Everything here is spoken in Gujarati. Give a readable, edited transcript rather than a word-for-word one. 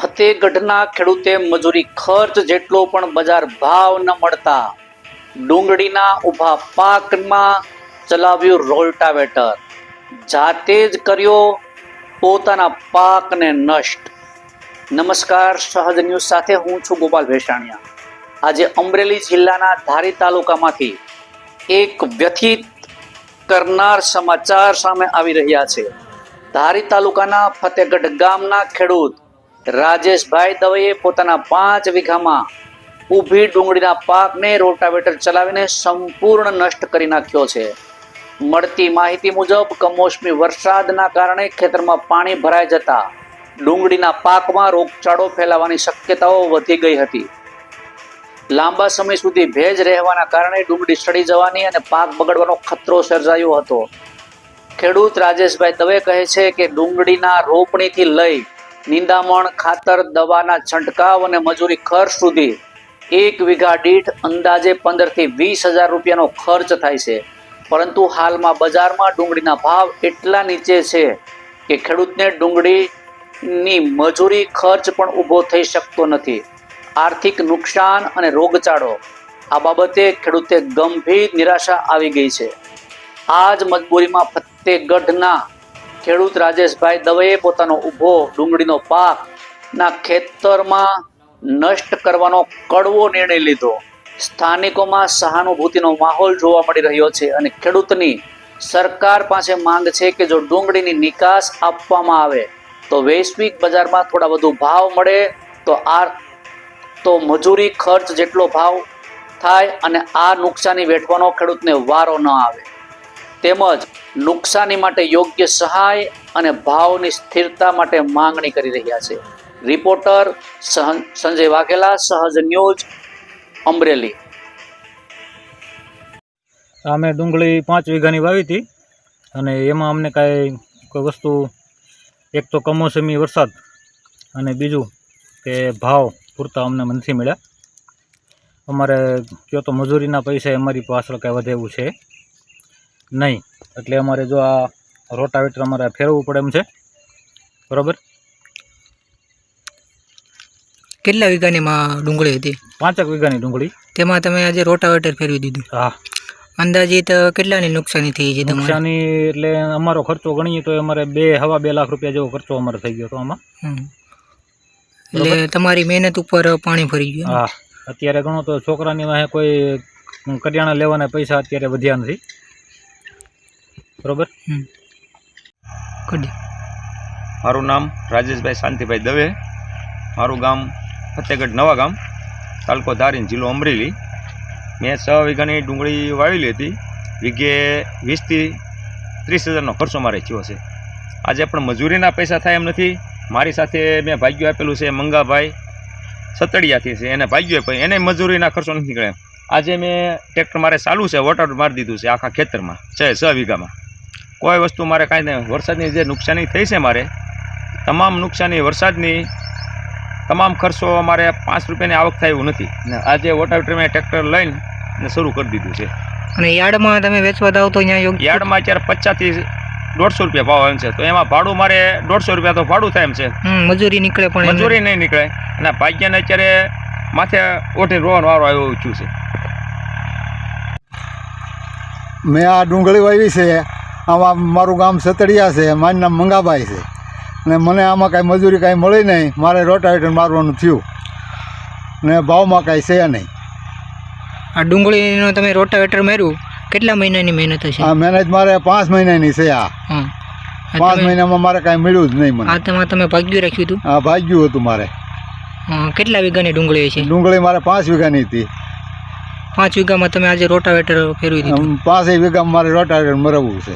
ફતેહગઢના ખેડૂતે મજૂરી ખર્ચ જેટલો પણ બજાર ભાવ ન મળતા ડુંગળીના ઊભા પાકમાં ચલાવ્યું રોલ્ટાવેટર, જાતે જ કર્યો પોતાના પાકને નષ્ટ। નમસ્કાર, સહજ ન્યૂઝ સાથે હું છું ગોપાલ ભેસાણિયા। આજે અમરેલી જિલ્લાના ધારી તાલુકામાંથી એક વ્યથિત કરનાર સમાચાર સામે આવી રહ્યા છે। ધારી તાલુકાના ફતેહગઢ ગામના ખેડૂત રાજેશભાઈ દવેએ પોતાના 5 વીઘામાં ઊભી ડુંગળીના પાકને રોટાવેટર ચલાવીને સંપૂર્ણ નષ્ટ કરી નાખ્યો છે। મળતી માહિતી મુજબ કમોસમી વરસાદના કારણે ખેતરમાં પાણી ભરાઈ જતા ડુંગળીના પાકમાં રોગચાળો ફેલાવાની શક્યતાઓ વધી ગઈ હતી। લાંબા સમય સુધી ભેજ રહેવાના કારણે ડુંગળી સડી જવાની અને પાક બગડવાનો ખતરો સર્જાયો હતો। ખેડૂત રાજેશભાઈ દવે કહે છે કે ડુંગળીના રોપણીથી લઈ નિંદામણ, ખાતર, દવાના છંટકાવ અને મજૂરી ખર્ચ સુધી 1 વીઘા દીઠ અંદાજે 15 થી 20 હજાર રૂપિયાનો ખર્ચ થાય છે। પરંતુ હાલમાં બજારમાં ડુંગળીના ભાવ એટલા નીચે છે કે ખેડૂતને ડુંગળીની મજૂરી ખર્ચ પણ ઊભો થઈ શકતો નથી। આર્થિક નુકસાન અને રોગચાળો આ બાબતે ખેડૂતે ગંભીર નિરાશા આવી ગઈ છે। આ જ મજબૂરીમાં ફતેહગઢના ખેડૂત રાજેશભાઈ દવેએ પોતાનો ઊભો ડુંગળીનો પાકના ખેતરમાં નષ્ટ કરવાનો કડવો નિર્ણય લીધો। સ્થાનિકોમાં સહાનુભૂતિનો માહોલ જોવા મળી રહ્યો છે અને ખેડૂતની સરકાર પાસે માંગ છે કે જો ડુંગળીની નિકાસ આપવામાં આવે તો વૈશ્વિક બજારમાં થોડા વધુ ભાવ મળે તો મજૂરી ખર્ચ જેટલો ભાવ થાય અને આ નુકસાની વેઠવાનો ખેડૂતને વારો ન આવે। તેમજ નુકસાની માટે યોગ્ય સહાય અને ભાવની સ્થિરતા માટે માંગણી કરી રહ્યા છે। રિપોર્ટર સંજય વાઘેલા, સહજ ન્યૂઝ, અમરેલી। અમે ડુંગળી 5 વીઘાની વાવી હતી અને એમાં અમને કાંઈ કોઈ વસ્તુ, એક તો કમોસમી વરસાદ અને બીજું કે ભાવ પૂરતા અમને નથી મળ્યા। અમારે કયો તો મજૂરીના પૈસા અમારી પાછળ કાંઈ વધે એવું છે નહીં, એટલે અમારે જો આ રોટાવેટર અમારે ફેરવવું પડે એમ છે। બરાબર। કેટલા વીઘાની ડુંગળી હતી? 5 વીઘાની ડુંગળી। તેમાં તમે આજે રોટાવેટર ફેરવી દીધું? હા। અંદાજિત કેટલાની નુકસાની થઈ છે? નુકસાની એટલે અમારો ખર્ચો ગણીએ તો અમારે 2.5 લાખ રૂપિયા જેવો ખર્ચો અમારે થઈ ગયો હતો આમાં। એટલે તમારી મહેનત ઉપર પાણી ફરી ગયું? હા। અત્યારે ગણો તો છોકરાની વાહે કોઈ કરિયાણા લેવાના પૈસા અત્યારે વધ્યા નથી। બરોબર। મારું નામ રાજેશભાઈ શાંતિભાઈ દવે, મારું ગામ ફતેહગઢ નવા ગામ, તાલુકો ધારી, જિલ્લો અમરેલી। મેં 6 વીઘાની ડુંગળી વાવેલી હતી। વીઘે 20 થી 30 હજારનો ખર્ચો મારે થયો છે। આજે પણ મજૂરીના પૈસા થાય એમ નથી। મારી સાથે મેં ભાગ્યું આપેલું છે મંગાભાઈ સતડિયાથી છે, એને ભાગ્યું આપ્યું, એને મજૂરીના ખર્ચો નથી નીકળે। આજે મેં ટ્રેક્ટર મારે ચાલુ છે, વોટર મારી દીધું છે આખા ખેતરમાં 6 વીઘામાં। કોઈ વસ્તુ મારે કાંઈ નહીં। વરસાદની જે નુકસાની થઈ છે મારે, તમામ નુકસાની વરસાદની તમામ ખર્ચો અમારે 5 રૂપિયાની આવક થાય એવું નથી ને આજે વોટાવેટર મેં ટ્રેક્ટર લઈને શરૂ કરી દીધું છે। અને યાર્ડમાં તમે વેચવા દાવ તો અહીંયા યોગ્ય? યાર્ડમાં અત્યારે 50 થી 150 રૂપિયા ભાવ એમ છે, તો એમાં ભાડું મારે 150 રૂપિયા તો ભાડું થાય એમ છે। મજૂરી નીકળે પણ મજૂરી નહીં નીકળે અને ભાગ્યને અત્યારે માથે ઓઠી રોવાનો વારો આવ્યો ઈચ્છું છે। મેં આ ડુંગળી વાવી છે, આમાં મારું ગામ સતડિયા છે, મારું નામ મંગાભાઈ છે ને મને આમાં કાંઈ મજૂરી કાંઈ મળી નહીં। મારે રોટાવેટર મારવાનું થયું ને ભાવમાં કાંઈ છે નહીં। આ ડુંગળીનો તમે રોટાવેટર માર્યું, કેટલા મહિનાની મહેનત હશે? આ મહેનત મારે 5 મહિનાની છે। આ 5 મહિનામાં મારે કાંઈ મળ્યું જ નહીં મને। આ તમે ભાગ્યું રાખ્યું હતું? હા, ભાગ્યું હતું મારે। કેટલા વીઘાની ડુંગળી છે? ડુંગળી મારે 5 વીઘાની હતી। 5 વીઘામાં તમે આજે રોટાવેટર ફેરવી દીધું? 5 વીઘામાં મારે રોટાવેટર મરવવું છે।